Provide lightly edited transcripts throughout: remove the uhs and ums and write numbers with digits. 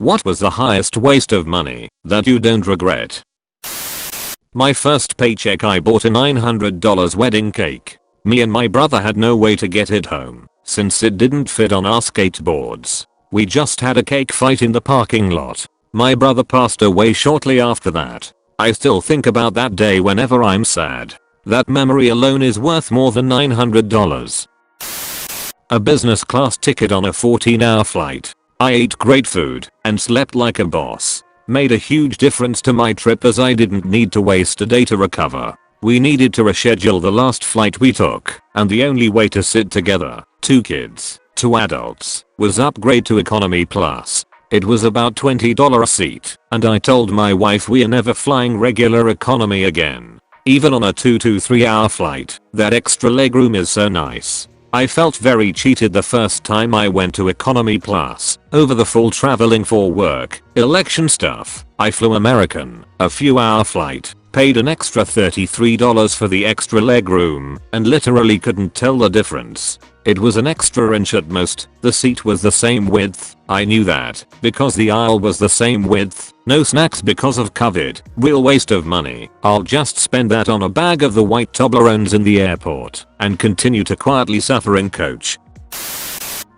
What was the highest waste of money that you don't regret? My first paycheck I bought a $900 wedding cake. Me and my brother had no way to get it home since it didn't fit on our skateboards. We just had a cake fight in the parking lot. My brother passed away shortly after that. I still think about that day whenever I'm sad. That memory alone is worth more than $900. A business class ticket on a 14-hour flight. I ate great food and slept like a boss. Made a huge difference to my trip as I didn't need to waste a day to recover. We needed to reschedule the last flight we took, and the only way to sit together, 2 kids, 2 adults, was upgrade to economy plus. It was about $20 a seat, and I told my wife we are never flying regular economy again. Even on a 2 to 3 hour flight, that extra legroom is so nice. I felt very cheated the first time I went to economy plus. Over the fall traveling for work, election stuff, I flew American, a few hour flight, paid an extra $33 for the extra legroom, and literally couldn't tell the difference. It was an extra inch at most. The seat was the same width. I knew that because the aisle was the same width. No snacks because of COVID. Real waste of money. I'll just spend that on a bag of the white Toblerones in the airport and continue to quietly suffer in coach.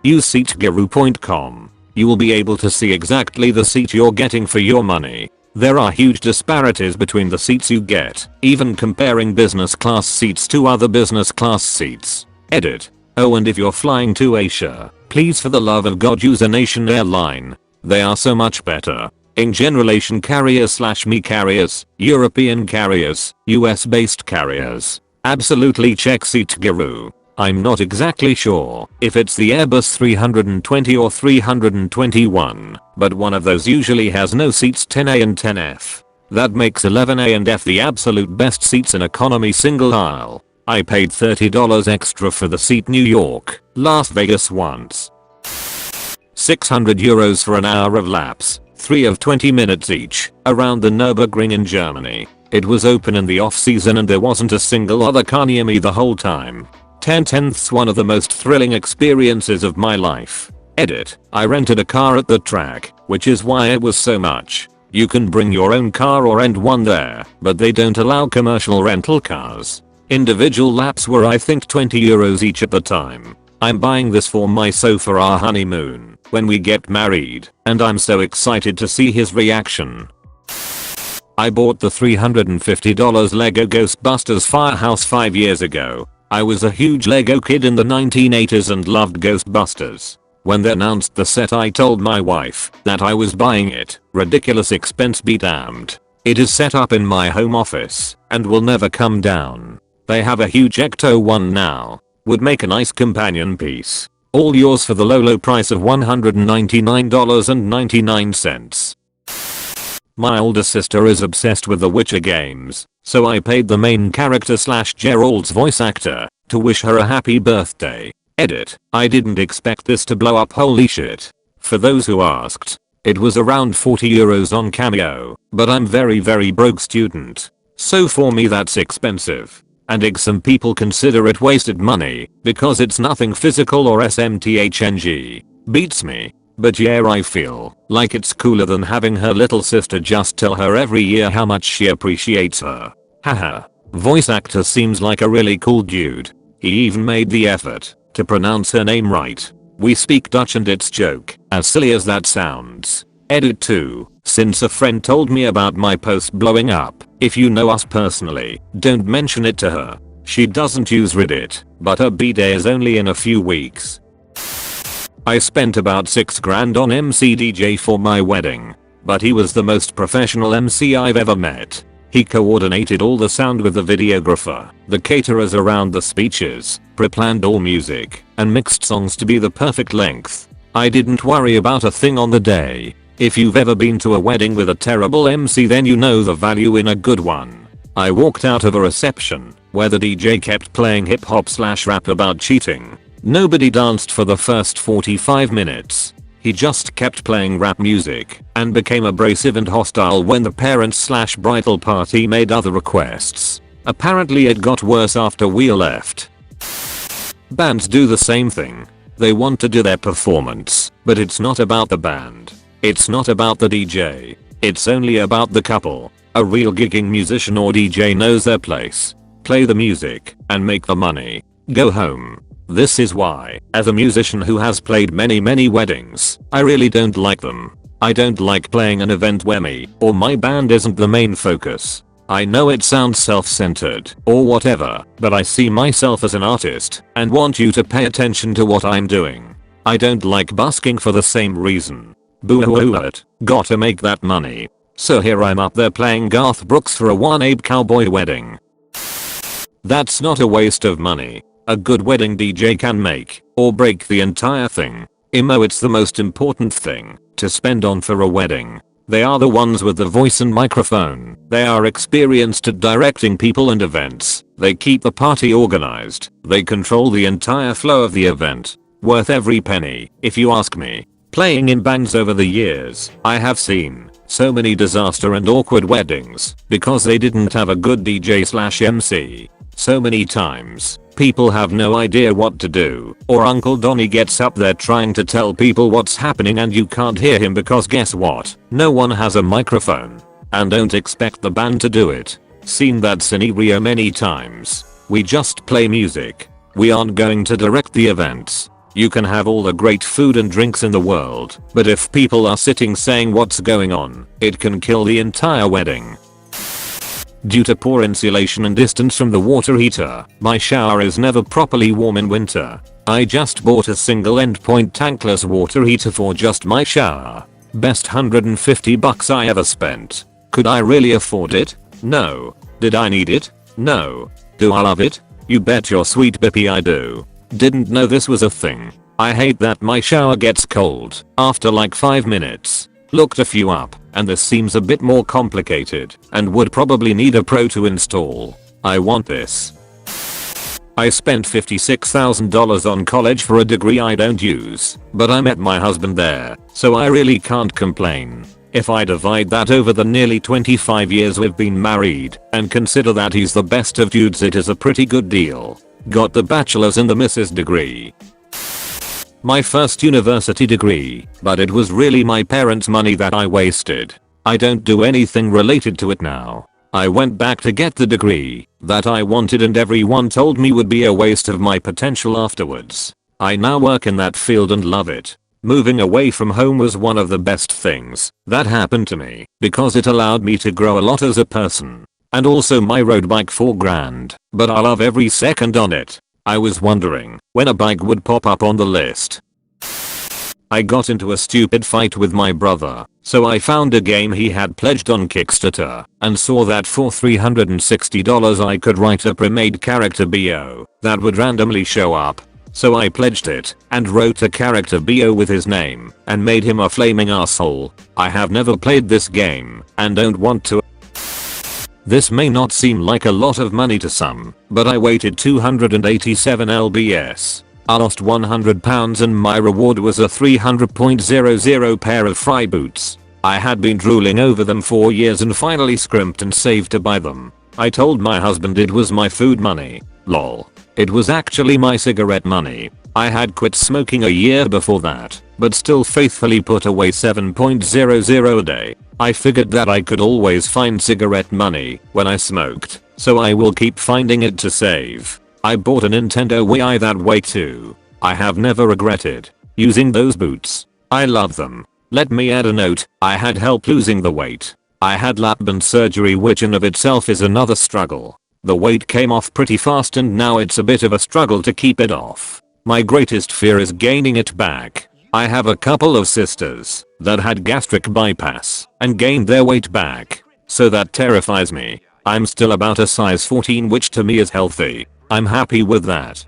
Use seatguru.com. You will be able to see exactly the seat you're getting for your money. There are huge disparities between the seats you get, even comparing business class seats to other business class seats. Edit. Oh, and if you're flying to Asia, please for the love of God use a nation airline. They are so much better. In general Asian carriers / me carriers, European carriers, US based carriers. Absolutely check SeatGuru. I'm not exactly sure if it's the Airbus 320 or 321, but one of those usually has no seats 10A and 10F. That makes 11A and F the absolute best seats in economy single aisle. I paid $30 extra for the seat New York, Las Vegas once. €600 for an hour of laps, 3 of 20 minutes each, around the Nürburgring in Germany. It was open in the off season and there wasn't a single other car near me the whole time. 10/10ths one of the most thrilling experiences of my life. Edit. I rented a car at the track, which is why it was so much. You can bring your own car or rent one there, but they don't allow commercial rental cars. Individual laps were I think €20 each at the time. I'm buying this for my so for our honeymoon, when we get married, and I'm so excited to see his reaction. I bought the $350 Lego Ghostbusters Firehouse 5 years ago. I was a huge Lego kid in the 1980s and loved Ghostbusters. When they announced the set I told my wife that I was buying it. Ridiculous expense be damned. It is set up in my home office and will never come down. They have a huge Ecto one now. Would make a nice companion piece. All yours for the low price of $199.99. My older sister is obsessed with the Witcher games, so I paid the main character / Geralt's voice actor to wish her a happy birthday. Edit. I didn't expect this to blow up, holy shit. For those who asked, it was around €40 on Cameo, but I'm very broke student. So for me that's expensive. And some people consider it wasted money because it's nothing physical or SMTHNG. Beats me. But yeah, I feel like it's cooler than having her little sister just tell her every year how much she appreciates her. Haha. Voice actor seems like a really cool dude. He even made the effort to pronounce her name right. We speak Dutch and it's joke, as silly as that sounds. Edit 2. Since a friend told me about my post blowing up, if you know us personally, don't mention it to her. She doesn't use Reddit, but her b-day is only in a few weeks. I spent about $6 grand on MC DJ for my wedding, but he was the most professional MC I've ever met. He coordinated all the sound with the videographer, the caterers around the speeches, pre-planned all music, and mixed songs to be the perfect length. I didn't worry about a thing on the day. If you've ever been to a wedding with a terrible MC then you know the value in a good one. I walked out of a reception where the DJ kept playing hip hop / rap about cheating. Nobody danced for the first 45 minutes. He just kept playing rap music and became abrasive and hostile when the parents / bridal party made other requests. Apparently it got worse after we left. Bands do the same thing. They want to do their performance, but it's not about the band. It's not about the DJ. It's only about the couple. A real gigging musician or DJ knows their place. Play the music and make the money. Go home. This is why, as a musician who has played many weddings, I really don't like them. I don't like playing an event where me or my band isn't the main focus. I know it sounds self-centered or whatever, but I see myself as an artist and want you to pay attention to what I'm doing. I don't like busking for the same reason. Boo-hoo it. Gotta make that money. So here I'm up there playing Garth Brooks for a 1/8 cowboy wedding. That's not a waste of money. A good wedding DJ can make or break the entire thing. It's the most important thing to spend on for a wedding. They are the ones with the voice and microphone. They are experienced at directing people and events. They keep the party organized. They control the entire flow of the event. Worth every penny, if you ask me. Playing in bands over the years, I have seen so many disaster and awkward weddings because they didn't have a good DJ/MC. So many times, people have no idea what to do, or Uncle Donny gets up there trying to tell people what's happening and you can't hear him because guess what? No one has a microphone. And don't expect the band to do it. Seen that scenario many times. We just play music. We aren't going to direct the events. You can have all the great food and drinks in the world, but if people are sitting saying what's going on, it can kill the entire wedding. Due to poor insulation and distance from the water heater, my shower is never properly warm in winter. I just bought a single endpoint tankless water heater for just my shower. Best $150 I ever spent. Could I really afford it? No. Did I need it? No. Do I love it? You bet your sweet bippy I do. Didn't know this was a thing. I hate that my shower gets cold after like 5 minutes. Looked a few up, and this seems a bit more complicated and would probably need a pro to install. I want this. I spent $56,000 on college for a degree I don't use, but I met my husband there, so I really can't complain. If I divide that over the nearly 25 years we've been married and consider that he's the best of dudes, it is a pretty good deal. Got the bachelor's and the Mrs. degree. My first university degree, but it was really my parents' money that I wasted. I don't do anything related to it now. I went back to get the degree that I wanted and everyone told me would be a waste of my potential afterwards. I now work in that field and love it. Moving away from home was one of the best things that happened to me because it allowed me to grow a lot as a person. And also my road bike $4,000, but I love every second on it. I was wondering when a bike would pop up on the list. I got into a stupid fight with my brother, so I found a game he had pledged on Kickstarter and saw that for $360 I could write a pre-made character BO that would randomly show up. So I pledged it and wrote a character BO with his name and made him a flaming asshole. I have never played this game and don't want to. This may not seem like a lot of money to some, but I waited 287 lbs. I lost 100 pounds and my reward was a 300.00 pair of fry boots. I had been drooling over them for years and finally scrimped and saved to buy them. I told my husband it was my food money. Lol. It was actually my cigarette money. I had quit smoking a year before that, but still faithfully put away 7.00 a day. I figured that I could always find cigarette money when I smoked, so I will keep finding it to save. I bought a Nintendo Wii that way too. I have never regretted using those boots. I love them. Let me add a note, I had help losing the weight. I had lap band surgery, which in of itself is another struggle. The weight came off pretty fast and now it's a bit of a struggle to keep it off. My greatest fear is gaining it back. I have a couple of sisters that had gastric bypass and gained their weight back, so that terrifies me. I'm still about a size 14, which to me is healthy. I'm happy with that.